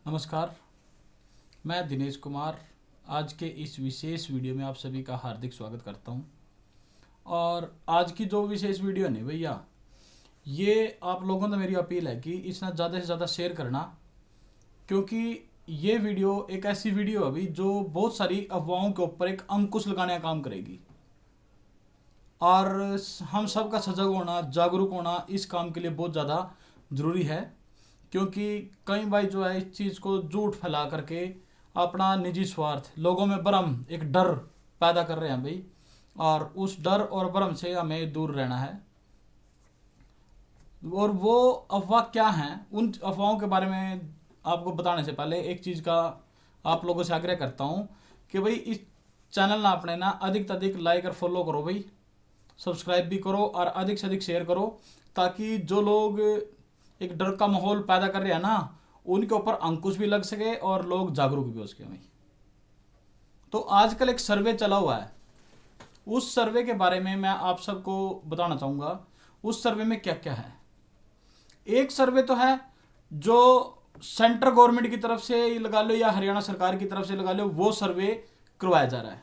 नमस्कार, मैं दिनेश कुमार आज के इस विशेष वीडियो में आप सभी का हार्दिक स्वागत करता हूं। और आज की जो विशेष वीडियो है भैया, ये आप लोगों से मेरी अपील है कि इसना ज़्यादा से ज़्यादा शेयर करना, क्योंकि ये वीडियो एक ऐसी वीडियो है अभी जो बहुत सारी अफवाहों के ऊपर एक अंकुश लगाने का काम करेगी। और हम सब का सजग होना, जागरूक होना इस काम के लिए बहुत ज़्यादा ज़रूरी है, क्योंकि कई भाई जो है इस चीज़ को झूठ फैला करके अपना निजी स्वार्थ, लोगों में भ्रम, एक डर पैदा कर रहे हैं भाई। और उस डर और भ्रम से हमें दूर रहना है। और वो अफवाह क्या हैं, उन अफवाहों के बारे में आपको बताने से पहले एक चीज़ का आप लोगों से आग्रह करता हूँ कि भाई इस चैनल ना अपने ना अधिक से अधिक लाइक और फॉलो करो भाई, सब्सक्राइब भी करो और अधिक से अधिक शेयर करो, ताकि जो लोग एक डर का माहौल पैदा कर रहे हैं ना, उनके ऊपर अंकुश भी लग सके और लोग जागरूक भी हो सके भाई। तो आजकल एक सर्वे चला हुआ है, उस सर्वे के बारे में मैं आप सबको बताना चाहूँगा। उस सर्वे में क्या क्या है। एक सर्वे तो है जो सेंट्रल गवर्नमेंट की तरफ से लगा लो या हरियाणा सरकार की तरफ से लगा लो, वो सर्वे करवाया जा रहा है।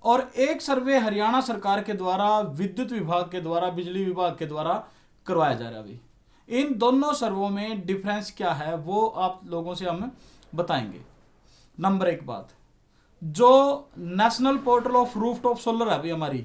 और एक सर्वे हरियाणा सरकार के द्वारा, विद्युत विभाग के द्वारा, बिजली विभाग के द्वारा करवाया जा रहा है भाई। इन दोनों सर्वों में डिफरेंस क्या है वो आप लोगों से हम बताएंगे। नंबर एक बात, जो national portal of rooftop solar है अभी हमारी,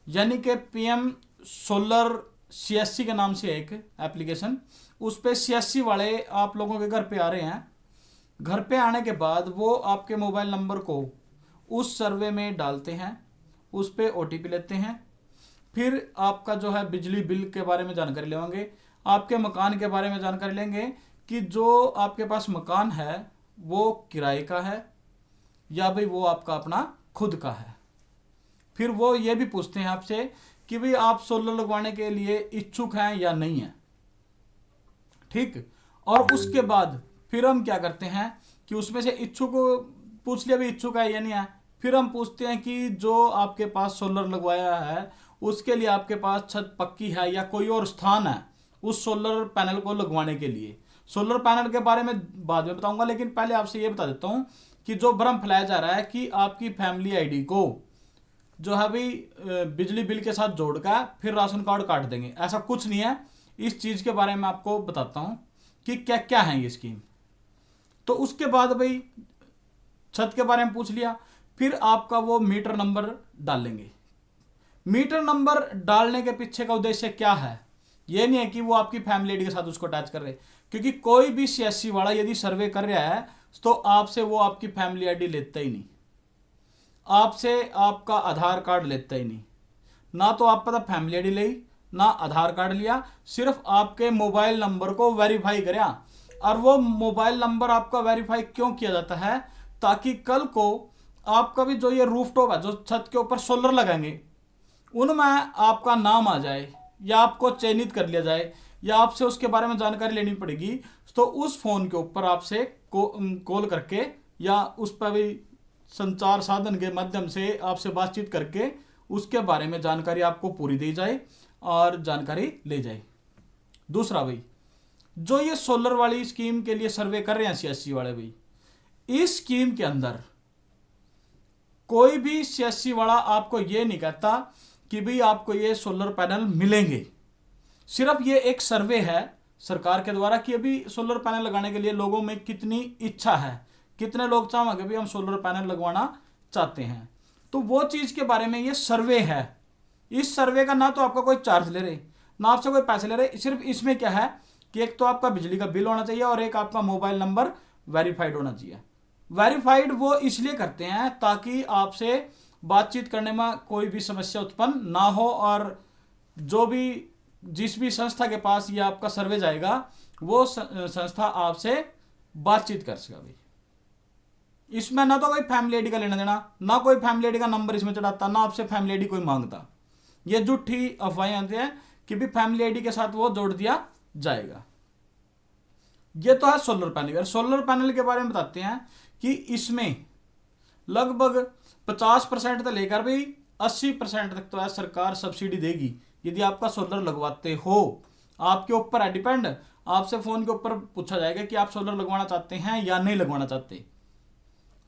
यानी कि पीएम सोलर सीएससी के नाम से एक एप्लीकेशन, उस पे सीएससी वाले आप लोगों के घर पे आ रहे हैं। घर पे आने के बाद वो आपके मोबाइल नंबर को उस सर्वे में डालते हैं, उस पे ओटीपी लेते हैं, फिर आपका जो है बिजली बिल के बारे में जानकारी लेंगे, आपके मकान के बारे में जानकारी लेंगे कि जो आपके पास मकान है वो किराए का है या भाई वो आपका अपना खुद का है। फिर वो ये भी पूछते हैं आपसे कि भाई आप सोलर लगवाने के लिए इच्छुक हैं या नहीं है, ठीक। और उसके बाद फिर हम क्या करते हैं कि उसमें से इच्छुक पूछ लिया, भाई इच्छुक है या नहीं है। फिर हम पूछते हैं कि जो आपके पास सोलर लगवाया है उसके लिए आपके पास छत पक्की है या कोई और स्थान है उस सोलर पैनल को लगवाने के लिए। सोलर पैनल के बारे में बाद में बताऊंगा, लेकिन पहले आपसे ये बता देता हूं कि जो भ्रम फैलाया जा रहा है कि आपकी फैमिली आईडी को जो है भाई बिजली बिल के साथ जोड़कर फिर राशन कार्ड काट देंगे, ऐसा कुछ नहीं है। इस चीज़ के बारे में आपको बताता हूं कि क्या क्या है ये स्कीम। तो उसके बाद भाई छत के बारे में पूछ लिया, फिर आपका वो मीटर नंबर डालेंगे। मीटर नंबर डालने के पीछे का उद्देश्य क्या है, ये नहीं है कि वो आपकी फैमिली आईडी के साथ उसको अटैच कर रहे, क्योंकि कोई भी सीएससी वाला यदि सर्वे कर रहा है तो आपसे वो आपकी फैमिली आईडी लेता ही नहीं, आपसे आपका आधार कार्ड लेता ही नहीं। ना तो आप पता फैमिली आईडी ली, ना आधार कार्ड लिया, सिर्फ आपके मोबाइल नंबर को वेरीफाई करा। और वो मोबाइल नंबर आपका वेरीफाई क्यों किया जाता है, ताकि कल को आपका भी जो ये रूफटॉप है, जो छत के ऊपर सोलर लगाएंगे, उनमें आपका नाम आ जाए या आपको चयनित कर लिया जाए या आपसे उसके बारे में जानकारी लेनी पड़ेगी, तो उस फोन के ऊपर आपसे कॉल करके या उस पर भी संचार साधन के माध्यम से आपसे बातचीत करके उसके बारे में जानकारी आपको पूरी दी जाए और जानकारी ले जाए। दूसरा भाई, जो ये सोलर वाली स्कीम के लिए सर्वे कर रहे हैं सीएससी वाले भाई, इस स्कीम के अंदर कोई भी सीएससी वाला आपको ये नहीं कहता कि भाई आपको ये सोलर पैनल मिलेंगे। सिर्फ ये एक सर्वे है सरकार के द्वारा कि अभी सोलर पैनल लगाने के लिए लोगों में कितनी इच्छा है, कितने लोग चाहेंगे भाई हम सोलर पैनल लगवाना चाहते हैं। तो वो चीज़ के बारे में ये सर्वे है। इस सर्वे का ना तो आपका कोई चार्ज ले रहे, ना आपसे कोई पैसे ले रहे। सिर्फ इसमें क्या है कि एक तो आपका बिजली का बिल होना चाहिए और एक आपका मोबाइल नंबर वेरीफाइड होना चाहिए। वेरीफाइड वो इसलिए करते हैं ताकि आपसे बातचीत करने में कोई भी समस्या उत्पन्न ना हो, और जो भी जिस भी संस्था के पास ये आपका सर्वे जाएगा वो संस्था आपसे बातचीत कर सके भाई। इसमें ना तो कोई फैमिली आईडी का लेना देना, ना कोई फैमिली आईडी का नंबर इसमें चढ़ाता, ना आपसे फैमिली आईडी कोई मांगता। ये झूठी अफवाहें आती हैं कि भी फैमिली आईडी के साथ वो जोड़ दिया जाएगा। ये तो है सोलर पैनल। सोलर पैनल के बारे में बताते हैं कि इसमें लगभग 50% से लेकर भी 80% तक तो है सरकार सब्सिडी देगी यदि आपका सोलर लगवाते हो। आपके ऊपर है डिपेंड, आपसे फ़ोन के ऊपर पूछा जाएगा कि आप सोलर लगवाना चाहते हैं या नहीं लगवाना चाहते।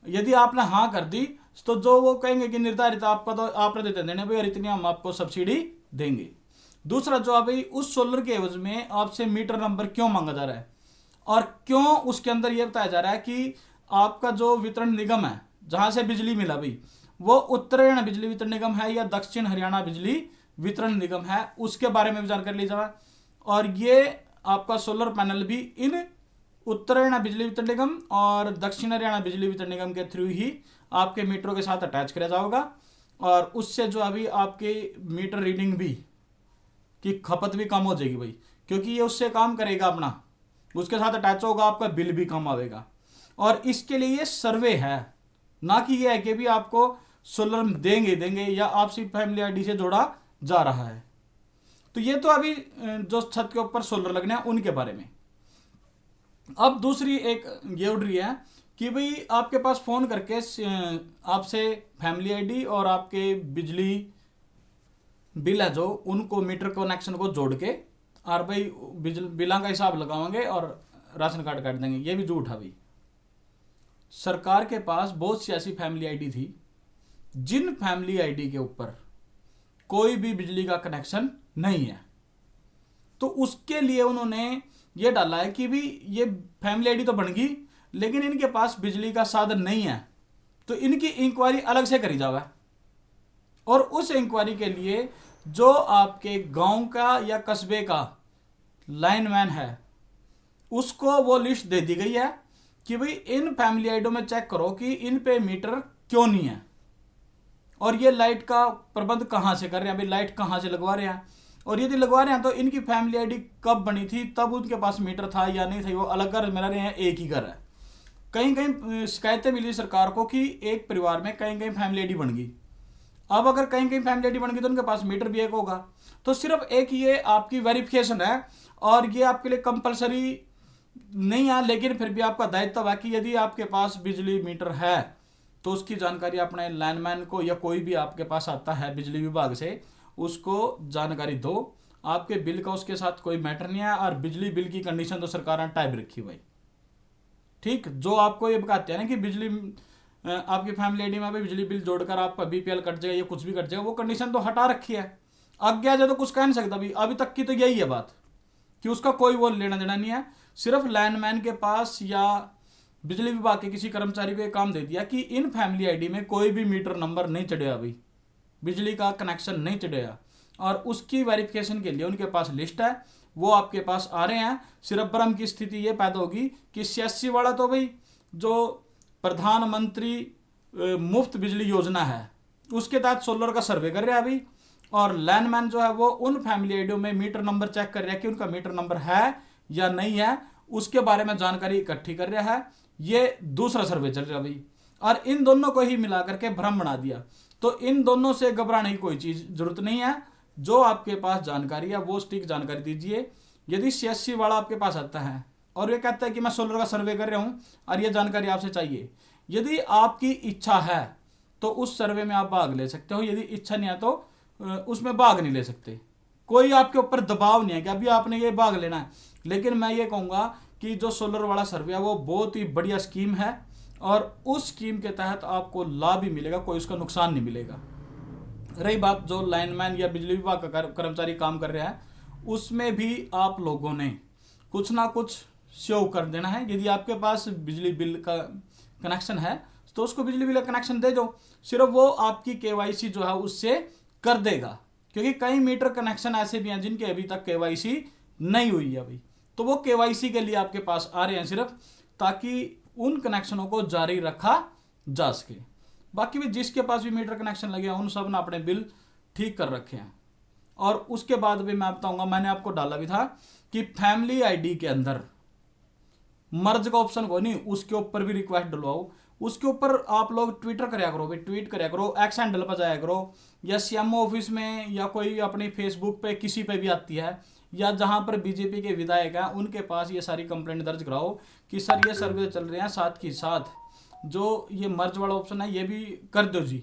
यदि आपने हाँ कर दी तो जो वो कहेंगे कि निर्धारित आपका तो आपने देते देने भाई और इतनी हम आपको सब्सिडी देंगे। दूसरा जो अभी उस सोलर के एवज में आपसे मीटर नंबर क्यों मांगा जा रहा है और क्यों उसके अंदर यह बताया जा रहा है कि आपका जो वितरण निगम है जहां से बिजली मिला भाई वो उत्तर हरियाणा बिजली वितरण निगम है या दक्षिण हरियाणा बिजली वितरण निगम है, उसके बारे में भी जानकारी ली जाए। और ये आपका सोलर पैनल भी इन उत्तर हरियाणा बिजली वितरण निगम और दक्षिण हरियाणा बिजली वितरण निगम के थ्रू ही आपके मीटरों के साथ अटैच किया जाएगा और उससे जो अभी आपके मीटर रीडिंग भी की खपत भी कम हो जाएगी भाई, क्योंकि ये उससे काम करेगा अपना, उसके साथ अटैच होगा, आपका बिल भी कम आएगा। और इसके लिए ये सर्वे है, ना कि ये है कि भी आपको सोलर देंगे या आपसी फैमिली आईडी से जोड़ा जा रहा है। तो ये तो अभी जो छत के ऊपर सोलर लगने हैं उनके बारे में। अब दूसरी एक ये उड़ रही है कि भाई आपके पास फ़ोन करके आपसे फैमिली आईडी और आपके बिजली बिल है जो उनको मीटर कनेक्शन को जोड़ के और भाई बिलों का हिसाब लगाएंगे और राशन कार्ड काट देंगे। ये भी झूठ है भाई। सरकार के पास बहुत सी ऐसी फैमिली आईडी थी जिन फैमिली आईडी के ऊपर कोई भी बिजली का कनेक्शन नहीं है, तो उसके लिए उन्होंने ये डाला है कि भी ये फैमिली आईडी तो बन गई लेकिन इनके पास बिजली का साधन नहीं है, तो इनकी इंक्वायरी अलग से करी जावे और उस इंक्वायरी के लिए जो आपके गांव का या कस्बे का लाइनमैन है उसको वो लिस्ट दे दी गई है कि भाई इन फैमिली आईडियों में चेक करो कि इन पे मीटर क्यों नहीं है और ये लाइट का प्रबंध कहाँ से कर रहे हैं, भाई लाइट कहाँ से लगवा रहे हैं, और यदि लगवा रहे हैं तो इनकी फैमिली आईडी कब बनी थी, तब उनके पास मीटर था या नहीं था, वो अलग घर मिला रहे हैं, एक ही घर है। कहीं कहीं शिकायतें मिली सरकार को कि एक परिवार में कहीं कहीं फैमिली आईडी बन गई। अब अगर कहीं कहीं फैमिली आईडी बन गई तो उनके पास मीटर भी एक होगा। तो सिर्फ एक ये आपकी वेरिफिकेशन है और ये आपके लिए कंपलसरी नहीं है, लेकिन फिर भी आपका दायित्व है कि यदि आपके पास बिजली मीटर है तो उसकी जानकारी अपने लाइनमैन को या कोई भी आपके पास आता है बिजली विभाग से उसको जानकारी दो। आपके बिल का उसके साथ कोई मैटर नहीं है और बिजली बिल की कंडीशन तो सरकार ने टाइप रखी भाई। ठीक, जो आपको ये बताते हैं ना कि बिजली आपकी फैमिली आईडी में भी बिजली बिल जोड़कर आपका बीपीएल कट जाएगा या कुछ भी कट जाएगा, वो कंडीशन तो हटा रखी है। आगे आ जाए तो कुछ कह नहीं सकता भाई। अभी तक की तो यही है बात कि उसका कोई वो लेना देना नहीं है। सिर्फ लाइनमैन के पास या बिजली विभाग के किसी कर्मचारी को ये काम दे दिया कि इन फैमिली आईडी में कोई भी मीटर नंबर नहीं चढ़ेगा भाई, बिजली का कनेक्शन नहीं चढ़ेगा, और उसकी वेरिफिकेशन के लिए उनके पास लिस्ट है, वो आपके पास आ रहे हैं। सिर्फ भ्रम की स्थिति ये पैदा होगी कि 86 वाला तो भाई जो प्रधानमंत्री मुफ्त बिजली योजना है उसके तहत सोलर का सर्वे कर रहे हैं अभी, और लाइनमैन जो है वो उन फैमिली आईडियों में मीटर नंबर चेक कर रहा है कि उनका मीटर नंबर है या नहीं है, उसके बारे में जानकारी इकट्ठी कर रहा है। ये दूसरा सर्वे चल रहा है भाई, और इन दोनों को ही मिला करके भ्रम बना दिया। तो इन दोनों से घबराने की कोई चीज़ जरूरत नहीं है। जो आपके पास जानकारी है वो स्टिक जानकारी दीजिए। यदि सीएससी वाला आपके पास आता है और ये कहता है कि मैं सोलर का सर्वे कर रहा हूँ और ये जानकारी आपसे चाहिए, यदि आपकी इच्छा है तो उस सर्वे में आप भाग ले सकते हो, यदि इच्छा नहीं है तो उसमें भाग नहीं ले सकते। कोई आपके ऊपर दबाव नहीं है कि अभी आपने ये भाग लेना है। लेकिन मैं ये कहूँगा कि जो सोलर वाला सर्वे है वो बहुत ही बढ़िया स्कीम है और उस स्कीम के तहत आपको लाभ भी मिलेगा, कोई उसका नुकसान नहीं मिलेगा। रही बात जो लाइनमैन या बिजली विभाग का कर्मचारी काम कर रहा है, उसमें भी आप लोगों ने कुछ ना कुछ शो कर देना है। यदि आपके पास बिजली बिल का कनेक्शन है तो उसको बिजली बिल का कनेक्शन दे दो, सिर्फ वो आपकी केवाईसी जो है उससे कर देगा। क्योंकि कई मीटर कनेक्शन ऐसे भी हैं जिनके अभी तक केवाईसी नहीं हुई है अभी, तो वो केवाईसी के लिए आपके पास आ रहे हैं सिर्फ, ताकि उन कनेक्शनों को जारी रखा जा सके। बाकी भी जिसके पास भी मीटर कनेक्शन लगे हैं उन सब ने अपने बिल ठीक कर रखे हैं। और उसके बाद भी मैं बताऊंगा, मैंने आपको डाला भी था कि फैमिली आईडी के अंदर मर्ज का ऑप्शन को नहीं, उसके ऊपर भी रिक्वेस्ट डलवाओ। उसके ऊपर आप लोग ट्विटर कराया करो भाई, ट्वीट कराया करो, एक्स हैंडल पर जाया करो, या सीएमओ ऑफिस में या कोई अपनी फेसबुक पे किसी पे भी आती है, या जहां पर बीजेपी के विधायक हैं उनके पास ये सारी कंप्लेंट दर्ज कराओ कि सर ये सर्वे चल रहे हैं, साथ ही साथ जो ये मर्ज वाला ऑप्शन है ये भी कर दो जी।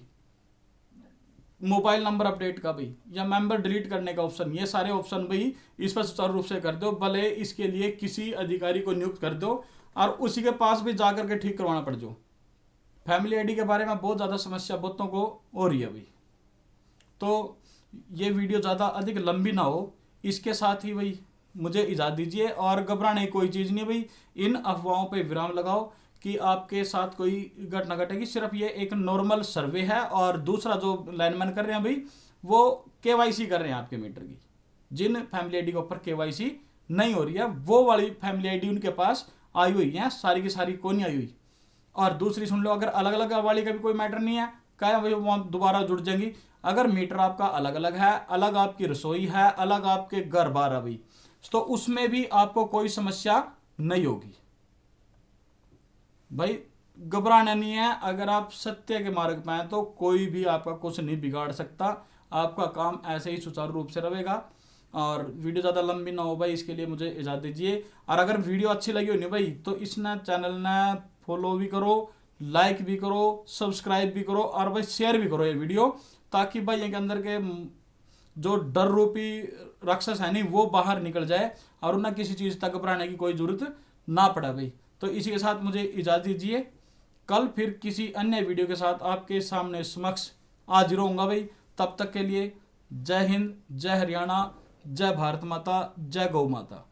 मोबाइल नंबर अपडेट का भाई या मेंबर डिलीट करने का ऑप्शन, ये सारे ऑप्शन भाई इस पर सुचारू रूप से कर दो। भले इसके लिए किसी अधिकारी को नियुक्त कर दो और उसी के पास भी जाकर के ठीक करवाना पड़ जाओ। फैमिली आईडी के बारे में बहुत ज़्यादा समस्या बहुतों को हो रही है भाई। तो ये वीडियो ज़्यादा अधिक लंबी ना हो, इसके साथ ही भाई मुझे इजाज़त दीजिए। और घबराने की कोई चीज़ नहीं भाई, इन अफवाहों पे विराम लगाओ कि आपके साथ कोई घटना घटेगी। सिर्फ ये एक नॉर्मल सर्वे है। और दूसरा जो लाइनमैन कर रहे हैं भाई, वो केवाईसी कर रहे हैं आपके मीटर की। जिन फैमिली आईडी के ऊपर केवाईसी नहीं हो रही है, वो वाली फैमिली आईडी उनके पास आई हुई है, सारी की सारी को नहीं आई हुई। और दूसरी सुन लो, अगर अलग अलग वाली का भी कोई मैटर नहीं है, क्या भाई वो दोबारा जुड़ जाएंगी। अगर मीटर आपका अलग अलग है, अलग आपकी रसोई है, अलग आपके घर बार है भाई, तो उसमें भी आपको कोई समस्या नहीं होगी भाई। घबराना नहीं है। अगर आप सत्य के मार्ग पे हैं तो कोई भी आपका कुछ नहीं बिगाड़ सकता। आपका काम ऐसे ही सुचारू रूप से रहेगा। और वीडियो ज़्यादा लंबी ना हो भाई, इसके लिए मुझे इजाज़त दीजिए। और अगर वीडियो अच्छी लगी हो नहीं भाई, तो इस ना चैनल ने फॉलो भी करो, लाइक भी करो, सब्सक्राइब भी करो और भाई शेयर भी करो ये वीडियो, ताकि भाई इनके अंदर के जो डर रूपी राक्षस है नहीं, वो बाहर निकल जाए और उन्हें किसी चीज़ तक घबराने की कोई ज़रूरत ना पड़े भाई। तो इसी के साथ मुझे इजाज़त दीजिए। कल फिर किसी अन्य वीडियो के साथ आपके सामने समक्ष हाजिर होऊंगा भाई। तब तक के लिए जय हिंद, जय हरियाणा, जय भारत माता, जय गौ माता।